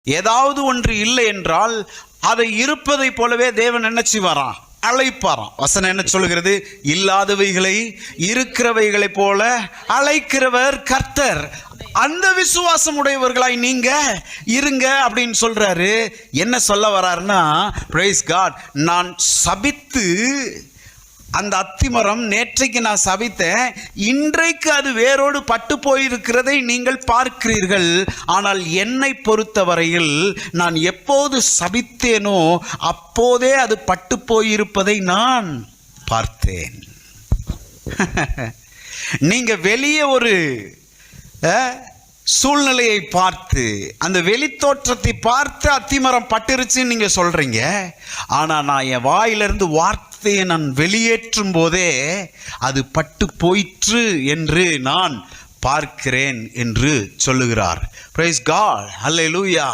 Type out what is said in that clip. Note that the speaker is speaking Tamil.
ஏதாவது ஒன்று இல்லை என்றால் அதை இருப்பதை போலவே தேவன் என்ன செய்வாராம்? அழைப்பாராம். வசனம் என்ன சொல்கிறது? இல்லாதவைகளை இருக்கிறவைகளை போல அழைக்கிறவர் கர்த்தர். அந்த விசுவாசம் உடையவர்களாய் நீங்க இருங்க அப்படின்னு சொல்றாரு. என்ன சொல்ல வர்றாருன்னா, பிரைஸ் காட், நான் சபித்து அந்த அத்திமரம் நேற்றைக்கு நான் சபித்தேன், இன்றைக்கு அது வேரோடு பட்டு போயிருக்கிறதை நீங்கள் பார்க்கிறீர்கள். ஆனால் என்னை பொறுத்தவரையில் நான் எப்போது சபித்தேனோ அப்போதே அது பட்டு போயிருப்பதை நான் பார்த்தேன். நீங்க வெளியே ஒரு சூழ்நிலையை பார்த்து, அந்த வெளித்தோற்றத்தை பார்த்து அத்திமரம் பட்டுருச்சுன்னு நீங்க சொல்றீங்க. ஆனா நான் என் வாயிலிருந்து வார்த்தையை நான் வெளியேற்றும் போதே அது பட்டு போயிற்று என்று நான் பார்க்கிறேன் என்று சொல்லுகிறார். பிரைஸ் காட், ஹல்லேலூயா.